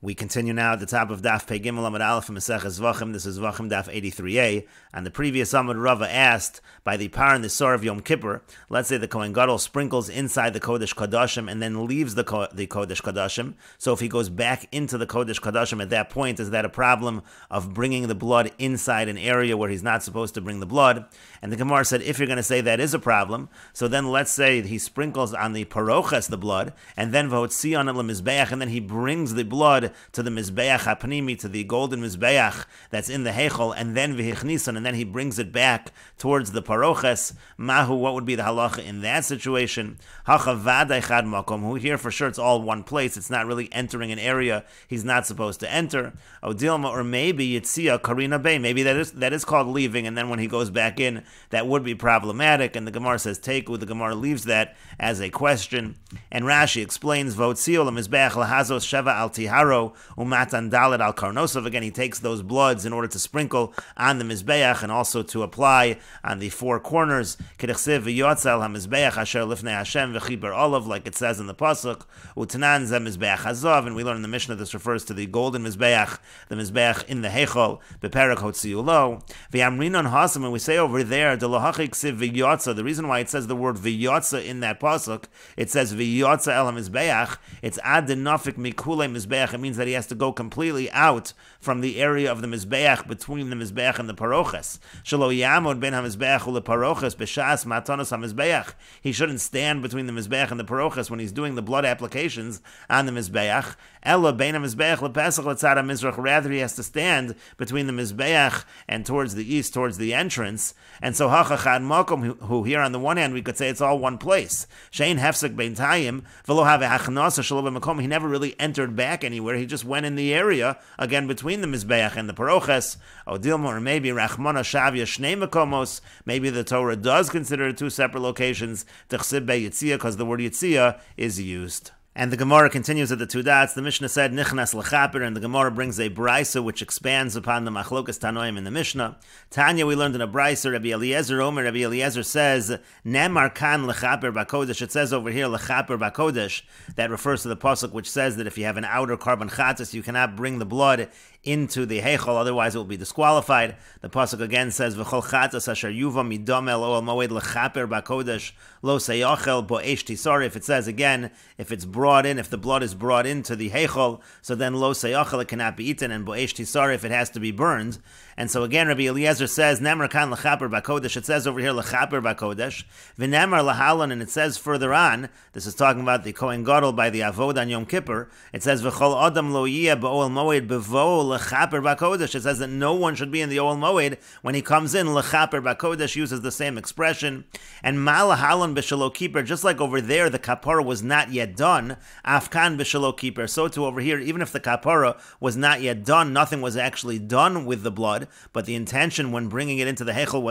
We continue now at the top of Daf Pei Gimel Amud Aleph in Maseches Zvachim. This is Zvachim Daf 83a. And the previous Amud Rava asked, by the Par and the Sor of Yom Kippur, let's say the Kohen Gadol sprinkles inside the Kodesh Kodashim and then leaves the Kodesh Kodashim. So if he goes back into the Kodesh Kodashim at that point, is that a problem of bringing the blood inside an area where he's not supposed to bring the blood? And the Gemara said, if you're going to say that is a problem, so then let's say he sprinkles on the Paroches the blood, and then V'hotzi on the Mizbeach, and then he brings the blood to the Mizbeach HaPnimi, to the golden Mizbeach that's in the Heichel, and then V'hichnisan, and then he brings it back towards the Paroches. Mahu, what would be the halacha in that situation? Hacha Vadai Chad Makom, who here for sure it's all one place, it's not really entering an area he's not supposed to enter. Odilma, or maybe Yitzia Karina Bay, maybe that is called leaving, and then when he goes back in, that would be problematic, and the Gemara says Teiku, the Gemara leaves that as a question. And Rashi explains, V'hotziol Mizbeach Lahazos Sheva Al Tiharo Umatan Dalet Al Karnosov. Again, he takes those bloods in order to sprinkle on the Mizbeach and also to apply on the four corners. K'dechsev v'yotzel ha-Mizbeach asher lifnei Hashem v'chiber olav, like it says in the pasuk. Utanan ze Mizbeach Hazav, and we learn in the Mishnah this refers to the golden Mizbeach, the Mizbeach in the Heichel, beperak hotziulo. V'yamrinon hasam, and we say over there, the reason why it says the word v'yotza in that pasuk, it says v'yotza el ha-Mizbeach, it's ad denafik mikule Mizbeach. It means that he has to go completely out from the area of the Mizbeach, between the Mizbeach and the Paroches. Shelo yamod ben ha-Mizbeach ule-Paroches b'shas matanos ha-Mizbeach. He shouldn't stand between the Mizbeach and the Paroches when he's doing the blood applications on the Mizbeach. Ella ben ha-Mizbeach le-Pesach l'tzad ha-Mizrach. Rather, he has to stand between the Mizbeach and towards the east, towards the entrance. And so hacha chad makom, who here on the one hand we could say it's all one place. Shein hefsek bein tayim v'lo have hachnasa shelo b'makom. He never really entered back anywhere. He just went in the area again between the Mizbeach and the Paroches. Odilma, or maybe Rachmana Shavya Shnei Makomos. Maybe the Torah does consider it two separate locations. Techsib be Yitzia, because the word Yitzia is used. And the Gemara continues at the two dots. The Mishnah said Nichnas Lechaper, and the Gemara brings a brisa which expands upon the Machlokas Tanoim in the Mishnah. Tanya, we learned in a brisa, Rabbi Eliezer Omer, Rabbi Eliezer says Nemar Kan Lechaper Bakodesh. It says over here Lechaper Bakodesh. That refers to the pasuk which says that if you have an outer carbon chatas, you cannot bring the blood into the heichal, otherwise it will be disqualified. The pasuk again says v'chol chatas asher yuva midam el oel moed lechaper bakodesh lo seyachel bo eish tisar. If it says again, if it's brought in, if the blood is brought into the heichal, so then lo seyachel, it cannot be eaten, and bo eish tisar if it has to be burned. And so again, Rabbi Eliezer says nemar kan lechaper bakodesh. It says over here lechaper bakodesh v'nemar lahalon, and it says further on. This is talking about the Kohen Gadol by the Avod on Yom Kippur. It says v'chol adam lo yiyeh bo'ol moed b'vo lechaper bakodesh. It says that no one should be in the Oel Moed when he comes in. Lechaper bakodesh uses the same expression. And malahalon b'shelo keeper, just like over there the kapara was not yet done. Afkan b'shelo keeper. So too over here, even if the kapara was not yet done, nothing was actually done with the blood. But the intention when bringing it into the heichel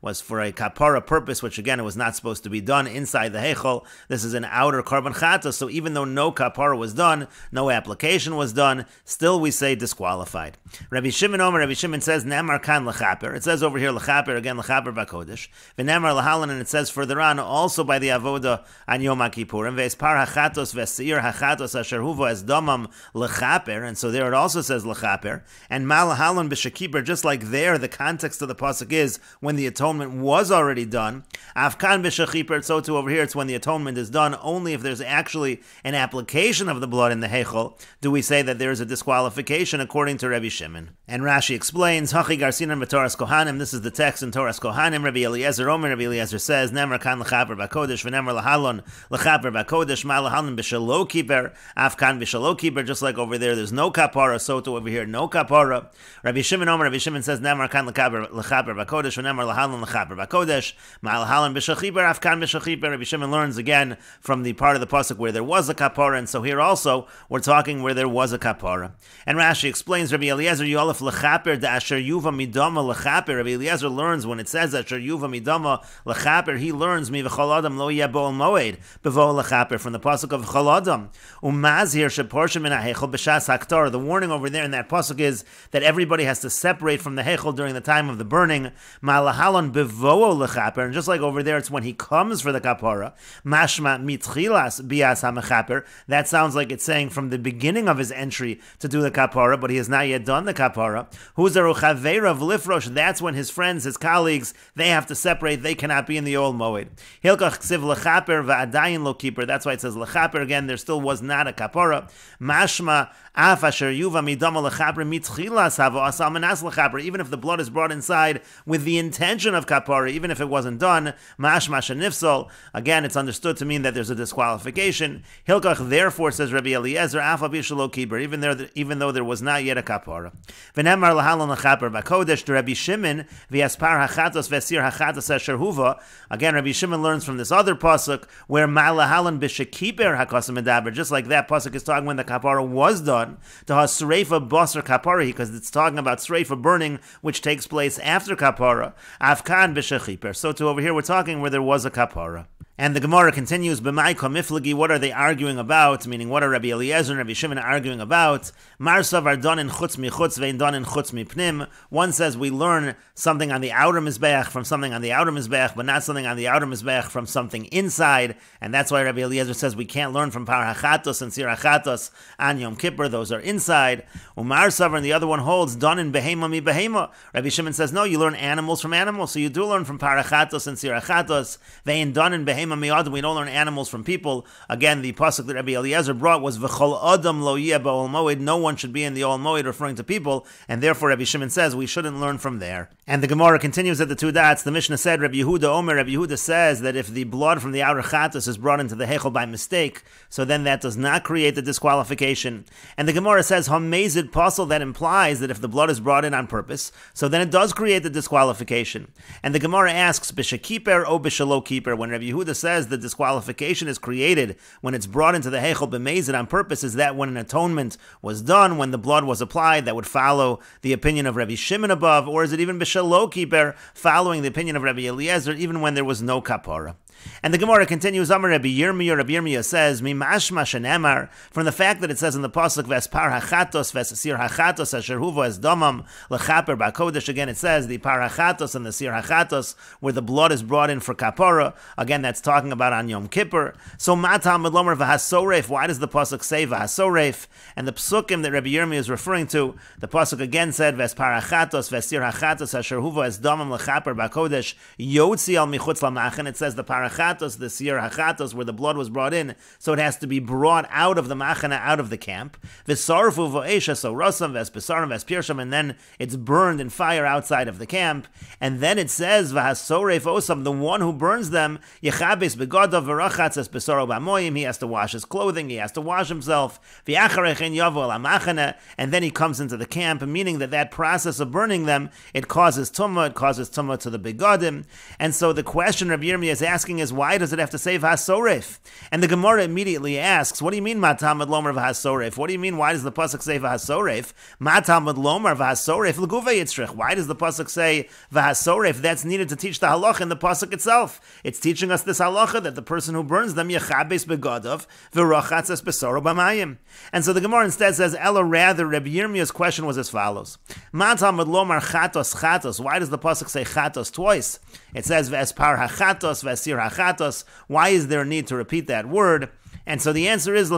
was for a kapara purpose, which again it was not supposed to be done inside the heichel. This is an outer carbon chata. So even though no kapara was done, no application was done, still we say disqualified. Rabbi Shimon Omer, Rabbi Shimon says Nemar Kan Lechaper. It says over here Lechaper, again Lechaper Bakodesh. V'Nemar Lahalan, and it says further on also by the Avoda on Yom Kippurim. Ve'espar hachatos ve'seir hachatos asher huvo es domam Lechaper, and so there it also says Lechaper. And Malahalan b'Shekiper, just like there the context of the pasuk is when the atonement was already done. Afkan b'Shekiper, so too over here it's when the atonement is done. Only if there's actually an application of the blood in the heichel do we say that there is a disqualification according to Rabbi Shimon. And Rashi explains, Hachi Garsinan b'Toras Kohanim, this is the text in Toras Kohanim. Rabbi Eliezer Omer, Rabbi Eliezer says, Nemar Kan Lechaper Bakodesh, V'Nemar Lahalon Lechaper Bakodesh, Ma Lahalon b'Shelo Kiper, Afkan b'Shelo Kiper, just like over there, there's no kapara, so to over here, no kapara. Rabbi Shimon Omer, Rabbi Shimon says, Nemar Kan Lechaper Bakodesh, V'Nemar Lahalon Lechaper Bakodesh, Ma Lahalon b'Shel Kiper, Afkan b'Shel Kiper. Rabbi Shimon learns again from the part of the pasuk where there was a kapara, and so here also, we're talking where there was a kapara. And Rashi explains, Rabbi Eliezer Yolef Lechaper da Asher Yuva Midama Lechaper. Rabbi Eliezer learns when it says Asher Yuva Midama Lechaper, he learns Mi V'chol Adam Lo Yeh Bo'ol Moed B'vo Lechaper from the pasuk of Chol Adam. Umazhir sheporshem min ha'hechel b'shas haktor. The warning over there in that pasuk is that everybody has to separate from the hechel during the time of the burning. Ma'lahalon bevo'o lechaper. And just like over there, it's when he comes for the kapara. Mashma mitchilas bias ha'mechaper. That sounds like it's saying from the beginning of his entry to do the kapara, but he has not yet done the kapara. Huzaru chaveira v'lifrosh. That's when his friends, his colleagues, they have to separate. They cannot be in the old moed. Hilkach ksiv lechaper va'adayin lo keeper. That's why it says lechaper again. There still was not a kapara. Mashma af asher yuva midama lechaper mitchilas hava asal menas lechaper. Even if the blood is brought inside with the intention of kapara, even if it wasn't done, mashma shenifsol. Again, it's understood to mean that there's a disqualification. Hilkach therefore, says Rabbi Eliezer, af abishalo keeper. Even though there was not yet a kapara. V'nemar lahalon lechaper v'kodesh to Rabbi Shimon v'yaspar hachatos v'esir hachatos asher huva. Again, Rabbi Shimon learns from this other pasuk where ma'lahalon b'shekiper hakosim medaber. Just like that pasuk is talking when the kapara was done, to ha sreifa basar kapara, because it's talking about sreifa burning, which takes place after kapara. Afkan b'shekiper. So too over here we're talking where there was a kapara. And the Gemara continues, B'mai komiflagi, what are they arguing about? Meaning, what are Rabbi Eliezer and Rabbi Shimon arguing about? Marsav are done in chutz mi chutz, vein done in chutz mi pnim. One says we learn something on the outer mizbeach from something on the outer mizbeach, but not something on the outer mizbeach from something inside. And that's why Rabbi Eliezer says we can't learn from par hachatos and sir hachatos on Yom Kippur. Those are inside. Umarsav, and the other one holds done in behema mi behema. Rabbi Shimon says no, you learn animals from animals. So you do learn from par hachatos and sir hachatos. Vein done in behema. We don't learn animals from people. Again, the pasuk that Rabbi Eliezer brought was v'chol adam lo yeh ba'ol moed. No one should be in the ol moed, referring to people, and therefore Rabbi Shimon says we shouldn't learn from there. And the Gemara continues at the two dots. The Mishnah said, Rabbi Yehuda Omer, Rabbi Yehuda says that if the blood from the outer chatos is brought into the hechel by mistake, so then that does not create the disqualification. And the Gemara says hamezid pasal, that implies that if the blood is brought in on purpose, so then it does create the disqualification. And the Gemara asks b'shekiper o b'shalo keeper. When Rabbi Yehuda says the disqualification is created when it's brought into the hechel b'mezid on purpose, is that when an atonement was done, when the blood was applied, that would follow the opinion of Rabbi Shimon above, or is it even b'shalo keeper, following the opinion of Rabbi Eliezer, even when there was no kapara? And the Gemara continues, Amar Rabbi Yirmiyah says, Mimashma shenemar, from the fact that it says in the pasuk Vespar hachatos Vesir hachatos asher huva es damam lechaper ba'kodesh. Again, it says the par hachatos and the sir hachatos, where the blood is brought in for kapara. Again, that's talking about on Yom Kippur. So matam medlomer v'hasoreif. Why does the pasuk say v'hasoreif? And the psukim that Rabbi Yirmiyah is referring to, the pasuk again said Vespar hachatos Vesir hachatos asher huva es damam lechaper ba'kodesh yotzi al michutz lamachan. It says the par hachatos, the sir hachatos, where the blood was brought in, so it has to be brought out of the machana, out of the camp. V'sarfu v'esha so rosam v'espesarim v'espirsham, and then it's burned in fire outside of the camp. And then it says v'hasoref osam, the one who burns them, yechabes begadav v'rachatz espesaro b'amoyim, he has to wash his clothing, he has to wash himself. V'acharechen yavo al machana, and then he comes into the camp, meaning that that process of burning them, it causes tumah to the begadim. And so the question Rabbi Yirmiyah is asking is, why does it have to say v'hasoref? And the Gemara immediately asks, what do you mean matamad lomer v'hasoref? What do you mean, why does the pasuk say v'hasoref? Matamad lomer v'hasoref l'guve yitzrich. Why does the pasuk say v'hasoref? That's needed to teach the halacha in the pasuk itself. It's teaching us this halacha that the person who burns them yechabes begadov v'rachatz es besoro b'mayim. And so the Gemara instead says, Ella, rather, Rabbi Yirmiyah's question was as follows: Matamad lomer chatos. Why does the pasuk say chatos twice? It says v'espar hachatos v'esir hachatos. Why is there a need to repeat that word? And so the answer is, we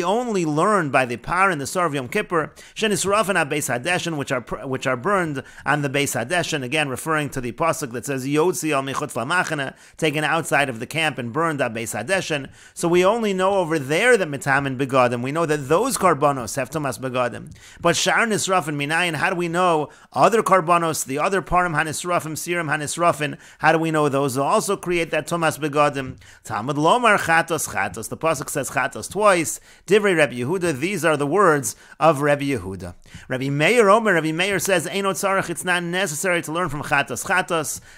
only learn by the par in the Sar of Yom Kippur, which are burned on the Beis Hadeshen, again referring to the pasuk that says Yotzi al michutz lamachana, taken outside of the camp and burned on Beis Hadeshen. So we only know over there that mitamin begadim. We know that those karbanos have tumas begadim. But shar nisrafin minayin, how do we know other karbanos, the other parim hanisrafim, sirim hanisrafin, how do we know those also create that tumas begadim? Talmud lomar chatos. The pasuk says chatos twice. Divrei Rabbi Yehuda. These are the words of Rabbi Yehuda. Rabbi Meir Omer. Rabbi Meir says einot tzarich. It's not necessary to learn from chatos.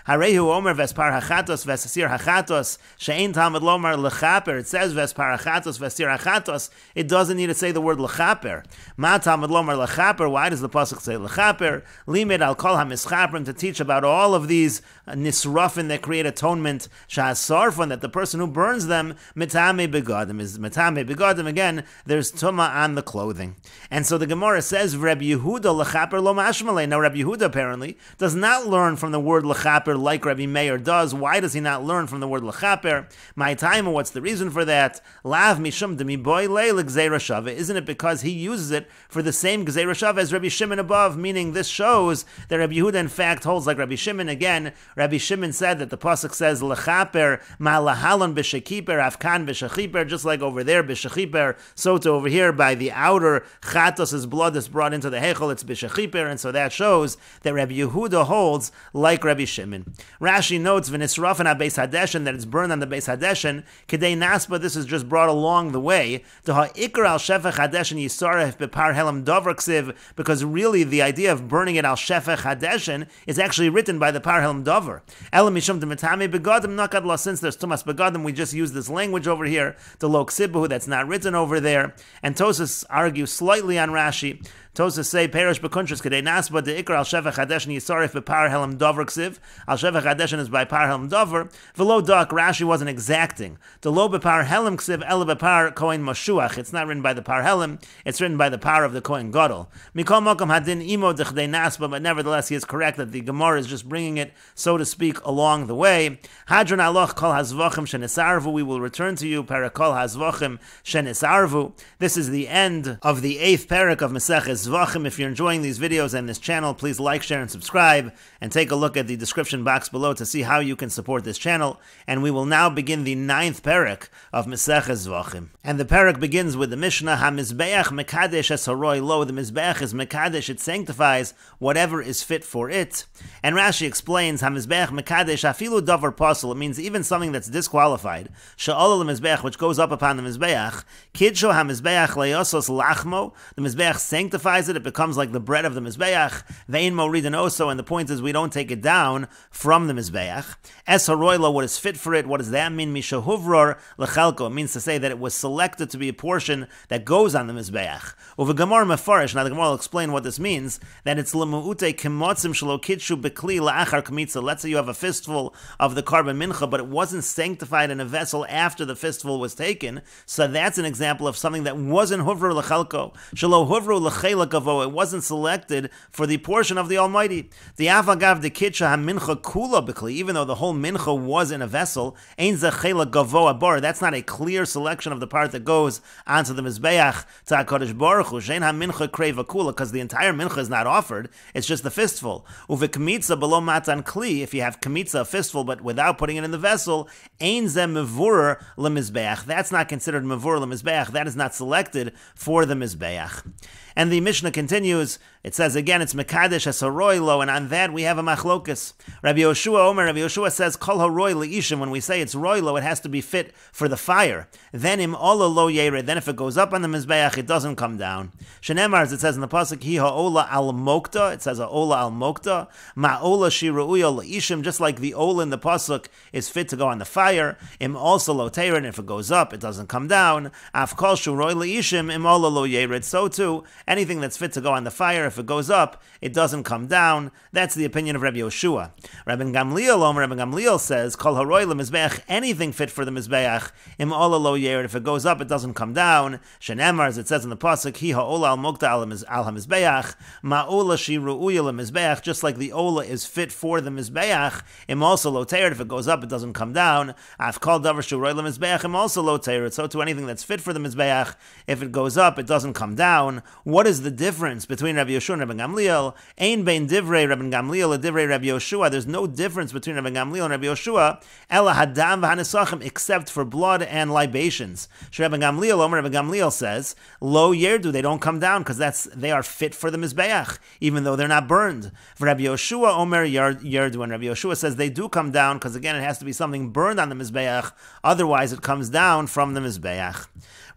Harehu Omer vespar hachatos vesir hachatos she'ein talmud lomar lechaper. It says vespar hachatos vesir hachatos. It doesn't need to say the word lechaper. Ma talmud lomar lechaper. Why does the pasuk say lechaper? Limit al kol hamischaprim, to teach about all of these nisrafin that create atonement. Sha'asor Sarfan, that the person who burns them, Mitame Begadim, is Mitame Begadim. Again, there's Tuma on the clothing. And so the Gemara says, Rabbi Yehuda Lechaper Lo Mashmalei. Now, Rabbi Yehuda apparently does not learn from the word Lechaper like Rabbi Meir does. Why does he not learn from the word Lechaper? My time, what's the reason for that? Lav Mishum Demi Boy Leil Gzeira Shava. Isn't it because he uses it for the same Gzeira Shava as Rabbi Shimon above? Meaning this shows that Rabbi Yehuda in fact holds like Rabbi Shimon. Again, Rabbi Shimon said that the pasuk says Lechaper Ma Lahalon B'Shekiper Afkan B'Shechiper, just like over there B'Shechiper, so to over here by the outer Chatos' blood is brought into the Hechel, it's B'Shechiper, and so that shows that Rabbi Yehuda holds like Rabbi Shimon. Rashi notes V'Nisrafan HaBeis Hadeshen, that it's burned on the Beis Hadeshen. Kedei Naspa, this is just brought along the way. To Ha'ikr Al Shefech Hadeshen Yisaref B'Par Helam Dover Ksiv, because really the idea of burning it Al Shefech Hadeshen is actually written by the Par Helam Dover. Elam Mishum Demetame Begadim Nakad La, since there's Tumas Begadim, we just use this language over here, the Lo Ksibahu, that's not written over there. And Tosas argues slightly on Rashi. Tosas say Perish Bekuntris Kedei Nasba de Ikar Al Shefech Hadeshen Yisaref B'Par Helam Dover Ksiv. Al Shefech Hadeshen is by Par Helam Dover. V'lo Dak, Rashi wasn't exacting. The Lo B'Par Helam Ksiv Ela B'Par Kohen Mashuach. It's not written by the Par Helam, it's written by the Par of the Kohen Gadol. Mikol Mokom Hadin Imo Dechdei Nasba, but nevertheless he is correct that the Gemara is just bringing it, so to speak, along the way. Hadron Aloch Kol Hazvachim Shenisarvu. We will return to you. Parakol Hazvachim Shenisarvu. This is the end of the 8th parak of Maseches Zvachim. If you're enjoying these videos and this channel, please like, share, and subscribe, and take a look at the description box below to see how you can support this channel. And we will now begin the 9th parak of Maseches Zvachim. And the parak begins with the Mishnah, HaMizbeach Mekadesh Es Haroi Lo. The Mizbeach is Mekadesh, it sanctifies whatever is fit for it. And Rashi explains, HaMizbeach Mekadesh Afilu Davar Pasel. It means even something that's disqualified. Sha'ol Mizbeach, which goes up upon the Mizbeach. Kidsho HaMizbeach Leosos Lachmo. The Mizbeach sanctifies it becomes like the bread of the Mizbeach. Vein Moridin Oso, and the point is we don't take it down from the Mizbeach. Es Haroilo, what is fit for it, what does that mean? Mishahuvror Lechelko. It means to say that it was selected to be a portion that goes on the Mizbeach. Uva Gemara Mefarish, now the Gemara will explain what this means, that it's Lemu'ute Kimotzim Shalo Kitshu Bekli La'achar Kmitza. Let's say you have a fistful of the carbon mincha, but it wasn't sanctified in a vessel after the fistful was taken, so that's an example of something that wasn't Huvror Lechelko. Shalo Huvror Lechelko, it wasn't selected for the portion of the Almighty. The Avagav de Kitcha HaMincha Kula Bekli, even though the whole mincha was in a vessel, Ein Zechela Gavoa Bar, that's not a clear selection of the part that goes onto the Mizbeach to HaKadosh Baruch Hu. Shein HaMincha Kreva Kula, because the entire mincha is not offered, it's just the fistful. Uve Kmitza below Matan Kli, if you have Kmitza, a fistful, but without putting it in the vessel, Ein Zeh Mevurah LeMizbeach, that's not considered Mevurah LeMizbeach, that is not selected for the Mizbeach. And the Mishnah continues, it says again, it's Mekadesh Es Haroi Lo, and on that we have a machlokas. Rabbi Yoshua says, Kol Haroi Le'ishim, when we say it's Roi Lo, it has to be fit for the fire. Then Im Ola Lo Yered, then if it goes up on the Mizbeach, it doesn't come down. Shenemar, as it says in the Pasuk, Hi Ha'ola Al Mokta, it says Ha'ola Al Mokta, Ma'ola Shiru'uya Le'ishim, just like the Ola in the Pasuk is fit to go on the fire, Im also Lo Tered, and if it goes up, it doesn't come down. Af Kol Shuroi Le'ishim, Im Ola Lo Yered, so too, anything that's fit to go on the fire, if it goes up, it doesn't come down. That's the opinion of Rabbi Yoshua. Rabbi Gamliel says, Kol Haroi LeMizbeach, anything fit for the Mizbeach, Im Ola Lo Yered, if it goes up, it doesn't come down. Shenemar, as it says in the Pasuk, Hi Ha'ola Al Mokta Al HaMizbeach, Ma'ola Shiru'uya LeMizbeach, just like the Ola is fit for the Mizbeach, Im also Lo Tered, if it goes up, it doesn't come down. I've called Davar Shuroi LeMizbeach, Im also Lo Tered, so to anything that's fit for the Mizbeach, if it goes up, it doesn't come down. What is the difference between Rabbi Yoshua and Rabbi Gamliel? Ein bein divrei Rabbi Gamliel and divrei Rabbi Yoshua. There's no difference between Rabbi Gamliel and Rabbi Yoshua, ela hadam v'hanesachim, except for blood and libations. Rabbi Gamliel says, lo yerdu, they don't come down because they are fit for the mizbeach, even though they're not burned. For Rabbi Yoshua, Omer yerdu, and Rabbi Yoshua says they do come down because again it has to be something burned on the mizbeach, otherwise it comes down from the mizbeach.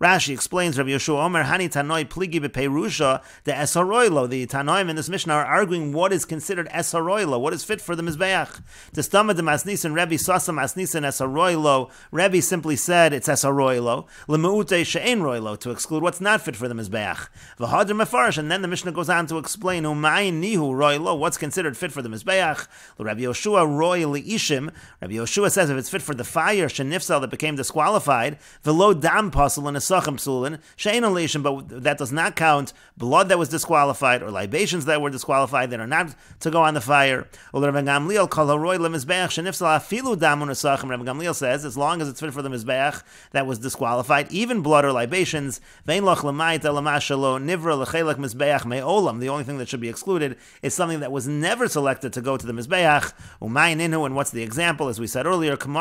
Rashi explains, Rabbi Yoshua Omer, Hani Tanoi Pligi Beperusha, the Esaroilo. The Tanoim in this Mishnah are arguing what is considered Esaroilo, what is fit for the Mizbeach. To Stama de Masnisan, Rebbe Sasa Masnisan Esaroilo, Rebbe simply said it's Esaroilo, Lemuute She'en Roilo, to exclude what's not fit for the Mizbeach. V'hadr Mefarish, and then the Mishnah goes on to explain, Umayin Nihu Roilo, what's considered fit for the Mizbeach. Rabbi Yoshua Roy Ishim, Rabbi Yoshua says if it's fit for the fire, Shenifsal, that became disqualified, Velo Dam Pasul and Esachim Psulin, She'en Alishim, but that does not count blood that was disqualified or libations that were disqualified that are not to go on the fire. Rabbi Gamliel says as long as it's fit for the Mizbeach that was disqualified, even blood or libations, the only thing that should be excluded is something that was never selected to go to the Mizbeach. And what's the example? As we said earlier, talking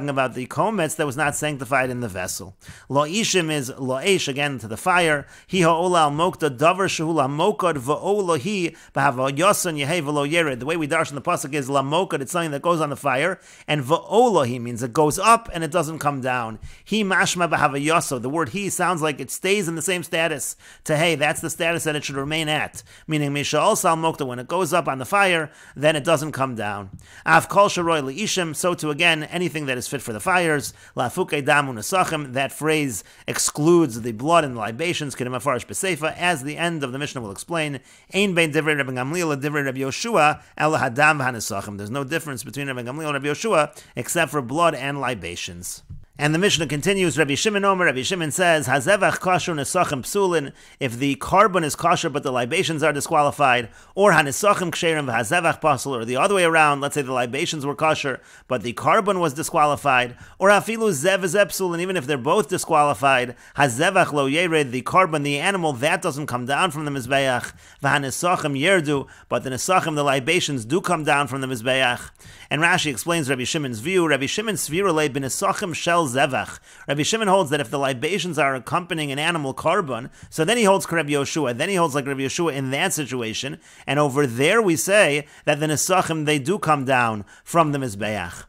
about the komets that was not sanctified in the vessel. Lo ishim is lo eish, again to the fire. Hi ha'ola al mokta davar shehula mokad va'olohi b'hava yosan yehe v'lo yered. The way we darshan the pasuk is la mokad, it's something that goes on the fire, and va'olohi means it goes up and it doesn't come down. He mashma b'hava yoso. The word he sounds like it stays in the same status. To hey, that's the status that it should remain at. Meaning misha'ol sal mokta, when it goes up on the fire, then it doesn't come down. Av kol sharoy leishim, so too again anything that is fit for the fires. La fuke damu nesachim, that phrase excludes the blood and the libations, as the end of the Mishnah will explain. Ein bein divrei Rabbi Gamliel and divrei Rabbi Yoshua el hadam v'hanesachim. There's no difference between Rabbi Gamliel and Rabbi Yoshua except for blood and libations. And the Mishnah continues, Rabbi Shimon Omer, Rabbi Shimon says, Hazevach kosher nesachim psulin, if the carbon is kosher but the libations are disqualified, or hanesachim ksherim v'hazevach pasul, or the other way around, let's say the libations were kosher but the carbon was disqualified, or afilu zev psulin, even if they're both disqualified, hazevach lo yered, the carbon, the animal, that doesn't come down from the Mizbeach, v'hanesachim yerdu, but the nesachim, the libations, do come down from the Mizbeach. And Rashi explains Rabbi Shimon's view, Rabbi Shimon svirulei b'nesachim shel zevach. Rabbi Shimon holds that if the libations are accompanying an animal carbon, so then he holds Rabbi Yoshua, then he holds like Rabbi Yoshua in that situation, and over there we say that the nesachim, they do come down from the Mizbeach.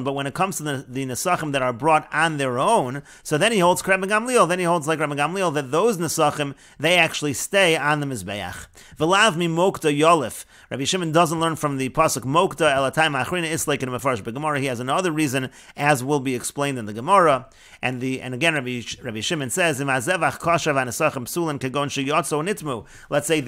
But when it comes to the nesachim that are brought on their own, so then he holds Rabbi Gamliel, then he holds like Rabbi Gamliel that those nesachim, they actually stay on the Mizbeach. V'lav mi mokta yolif. Rabbi Shimon doesn't learn from the pasuk mokta elatayim achrina islek in the Mefarish B'Gemara. He has another reason, as will be explained in the Gemara. And again, Rabbi Shimon says, let's say the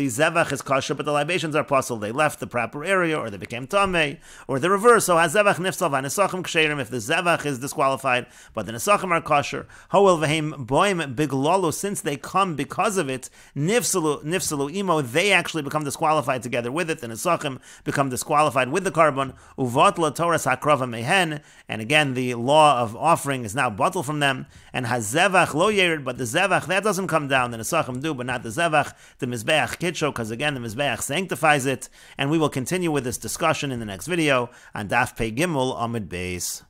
zevach is kosher, but the libations are pasul. They left the proper area, or they became tamei, or the reverse. So hazevach nifsal v'nesachim ksherim. If the zevach is disqualified, but the nesachim are kosher, hoel v'heim boim biglolo, since they come because of it, nifsalu imo, they actually become disqualified together with it. The nesachim become disqualified with the carbon. Uvat la Torah hakrava mehen, and again the law of offering is now bottled from them. And hazevach lo yered, but the zevach, that doesn't come down. The nesachim do, but not the zevach. The mizbeach kitsho, because again the mizbeach sanctifies it. And we will continue with this discussion in the next video on Daf Pei Gimel Amud Beis.